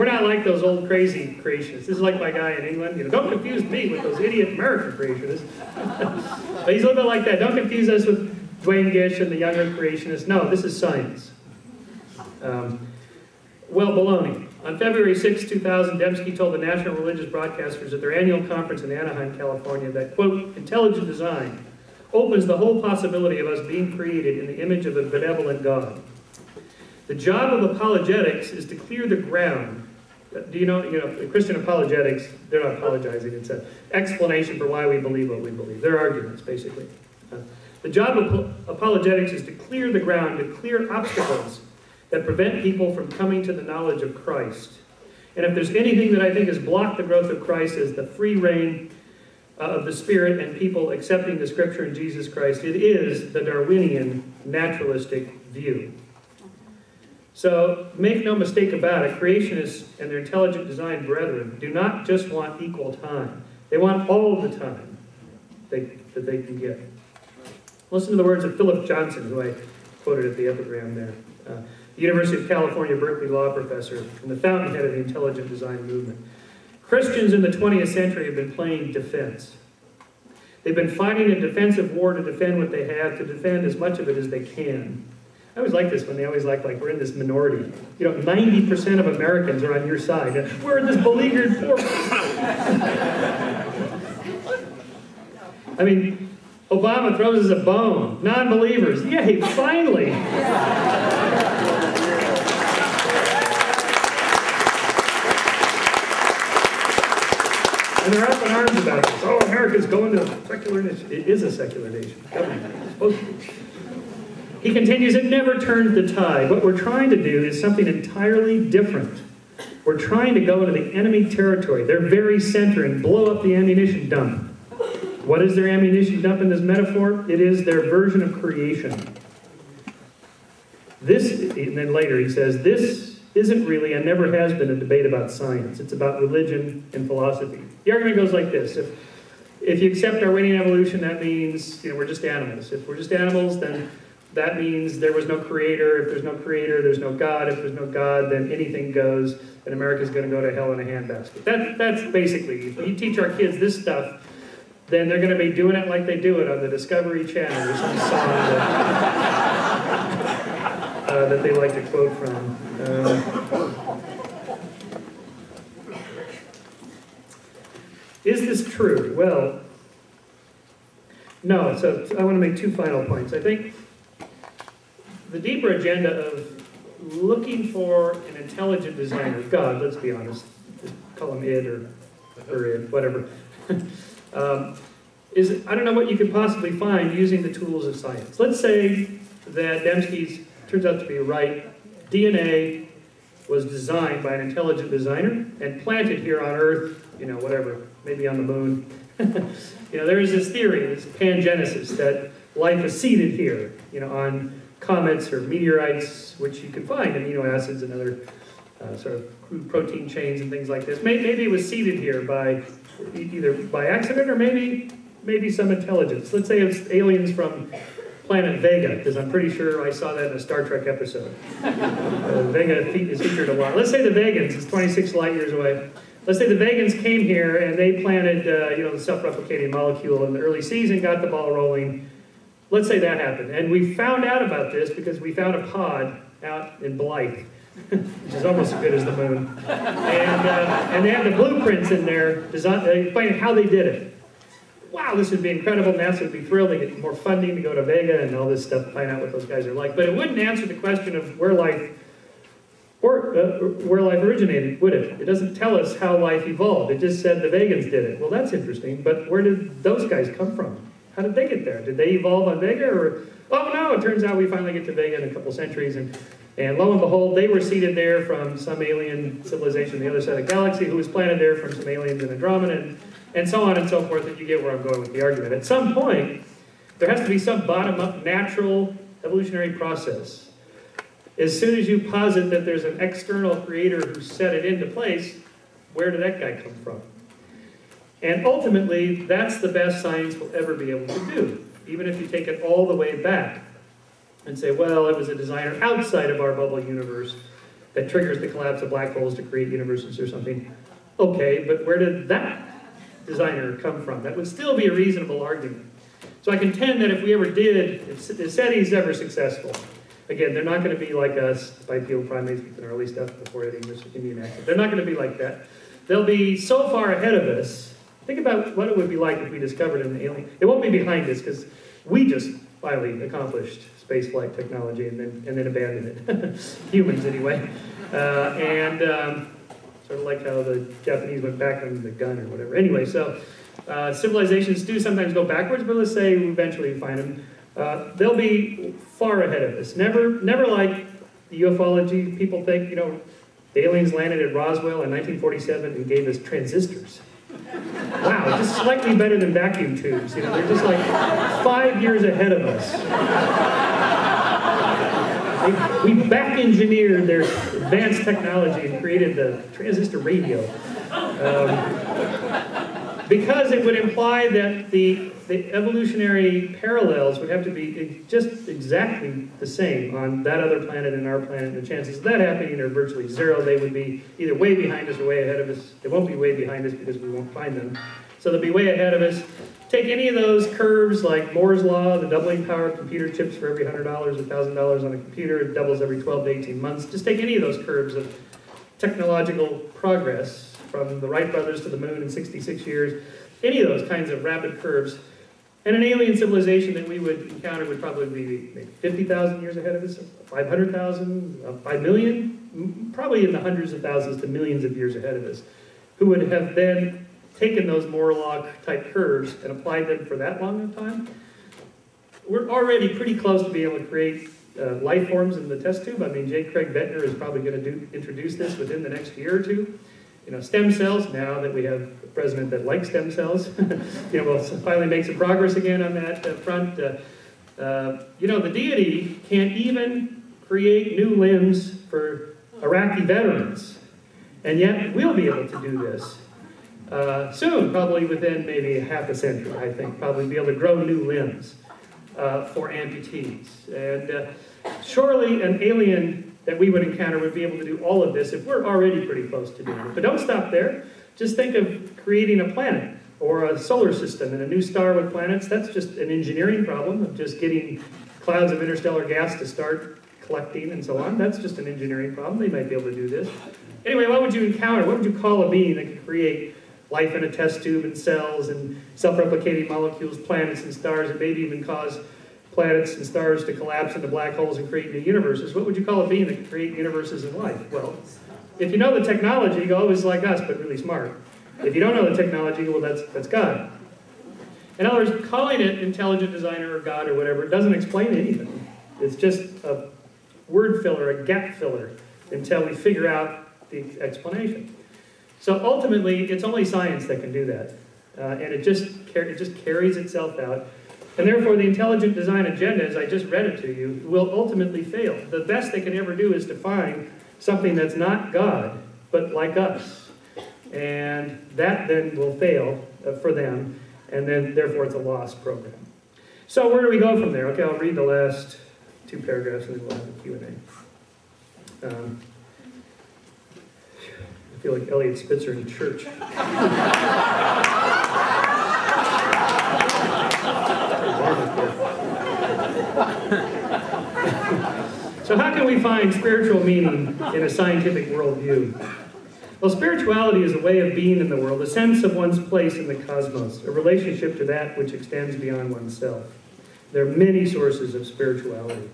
We're not like those old crazy creationists. This is like my guy in England. You know, don't confuse me with those idiot American creationists. But he's a little bit like that. Don't confuse us with Dwayne Gish and the younger creationists. No, this is science. Well, baloney. On February 6, 2000, Dembski told the National Religious Broadcasters at their annual conference in Anaheim, California that, quote, intelligent design opens the whole possibility of us being created in the image of a benevolent God. The job of apologetics is to clear the ground. Do you know, Christian apologetics, they're not apologizing, it's an explanation for why we believe what we believe. They're arguments, basically. The job of apologetics is to clear the ground, to clear obstacles that prevent people from coming to the knowledge of Christ. And if there's anything that I think has blocked the growth of Christ is the free reign of the Spirit and people accepting the Scripture in Jesus Christ, it is the Darwinian naturalistic view. So make no mistake about it, creationists and their intelligent design brethren do not just want equal time. They want all the time that they can get. Listen to the words of Philip Johnson, who I quoted at the epigram there. University of California, Berkeley law professor, and the fountainhead of the intelligent design movement. Christians in the 20th century have been playing defense. They've been fighting a defensive war to defend what they have, to defend as much of it as they can. I always like this when they always like we're in this minority. 90% of Americans are on your side. We're in this beleaguered poor. I mean, Obama throws us a bone. Non-believers, yay, finally. And they're up in arms about this. Oh, America's going to a secular nation. It is a secular nation. It's supposed to be. He continues, it never turns the tide. What we're trying to do is something entirely different. We're trying to go into the enemy territory, their very center, and blow up the ammunition dump. What is their ammunition dump in this metaphor? It is their version of creation. And then later he says, this isn't really and never has been a debate about science. It's about religion and philosophy. The argument goes like this. If you accept Darwinian evolution, that means we're just animals. If we're just animals, then that means there was no creator. If there's no creator, there's no God. If there's no God, then anything goes, and America's going to go to hell in a handbasket. That's basically, if you teach our kids this stuff, then they're going to be doing it like they do it on the Discovery Channel or some song that they like to quote from. Is this true? Well, no. So I want to make two final points. I think the deeper agenda of looking for an intelligent designer, God, let's be honest, just call him id or it, whatever, is I don't know what you could possibly find using the tools of science. Let's say that Dembski's turns out to be right. DNA was designed by an intelligent designer and planted here on Earth, whatever, maybe on the moon. There is this theory, this pangenesis, that life is seeded here, on comets or meteorites, which you can find amino acids and other sort of crude protein chains and things like this. Maybe it was seeded here by either by accident or maybe some intelligence. Let's say it's aliens from planet Vega, because I'm pretty sure I saw that in a Star Trek episode. Vega is featured a lot. Let's say the Vegans is 26 light years away. Let's say the Vegans came here and they planted, the self-replicating molecule in the early season, got the ball rolling. Let's say that happened. And we found out about this because we found a pod out in Blythe, which is almost as good as the moon. And they have the blueprints in there explaining how they did it. Wow, this would be incredible. NASA would be thrilled to get more funding to go to Vega and all this stuff, find out what those guys are like. But it wouldn't answer the question of where life originated, would it? It doesn't tell us how life evolved. It just said the Vegans did it. Well, that's interesting, but where did those guys come from? How did they get there? Did they evolve on Vega? Or, oh no, it turns out we finally get to Vega in a couple centuries, and lo and behold, they were seeded there from some alien civilization on the other side of the galaxy who was planted there from some aliens in Andromeda, and so on and so forth, and you get where I'm going with the argument. At some point, there has to be some bottom-up natural evolutionary process. As soon as you posit that there's an external creator who set it into place, where did that guy come from? And ultimately, that's the best science will ever be able to do, even if you take it all the way back and say, well, it was a designer outside of our bubble universe that triggers the collapse of black holes to create universes or something. Okay, but where did that designer come from? That would still be a reasonable argument. So I contend that if we ever did, if SETI's ever successful, again, they're not going to be like us, bipedal primates with an early stuff before it English Indian accent. They're not going to be like that. They'll be so far ahead of us. Think about what it would be like if we discovered an alien. It won't be behind us because we just finally accomplished spaceflight technology and then abandoned it. Humans, anyway. Sort of like how the Japanese went back on the gun or whatever. Anyway, so civilizations do sometimes go backwards, but let's say we eventually find them. They'll be far ahead of us. Never like the ufology people think, you know, the aliens landed at Roswell in 1947 and gave us transistors. Wow, just slightly better than vacuum tubes. You know, they're just like 5 years ahead of us. We back-engineered their advanced technology and created the transistor radio. Because it would imply that the evolutionary parallels would have to be just exactly the same on that other planet and our planet, and the chances of that happening are virtually zero. They would be either way behind us or way ahead of us. They won't be way behind us because we won't find them. So they'll be way ahead of us. Take any of those curves like Moore's Law, the doubling power of computer chips for every $100 or $1,000 on a computer, it doubles every 12 to 18 months. Just take any of those curves of technological progress from the Wright brothers to the moon in 66 years, any of those kinds of rapid curves, and an alien civilization that we would encounter would probably be maybe 50,000 years ahead of us, 500,000, 5 million, probably in the hundreds of thousands to millions of years ahead of us, who would have then taken those Moore's Law type curves and applied them for that long of time. We're already pretty close to being able to create life forms in the test tube. I mean, J. Craig Ventnor is probably going to introduce this within the next year or two. You know, stem cells, now that we have a president that likes stem cells, you know, we'll finally make some progress again on that front. You know, the deity can't even create new limbs for Iraqi veterans, and yet we'll be able to do this. Soon, probably within maybe half a century, I think, probably be able to grow new limbs for amputees. And surely an alien that we would encounter would be able to do all of this if we're already pretty close to doing it. But don't stop there. Just think of creating a planet or a solar system and a new star with planets. That's just an engineering problem of just getting clouds of interstellar gas to start collecting and so on. That's just an engineering problem. They might be able to do this. Anyway, what would you encounter? What would you call a being that could create life in a test tube and cells and self-replicating molecules, planets and stars, and maybe even cause planets and stars to collapse into black holes and create new universes? What would you call a being that can create universes and life? Well, if you know the technology, you go, oh, it's like us, but really smart. If you don't know the technology, well, that's God. In other words, calling it intelligent designer or God or whatever, it doesn't explain anything. It's just a word filler, a gap filler, until we figure out the explanation. So ultimately, it's only science that can do that. And it just carries itself out. And therefore, the intelligent design agenda, as I just read it to you, will ultimately fail. The best they can ever do is to find something that's not God, but like us. And that then will fail for them, and then therefore it's a lost program. So where do we go from there? Okay, I'll read the last two paragraphs and then we'll have a Q&A. I feel like Elliot Spitzer in church. So how can we find spiritual meaning in a scientific worldview? Well, spirituality is a way of being in the world, a sense of one's place in the cosmos, a relationship to that which extends beyond oneself. There are many sources of spirituality.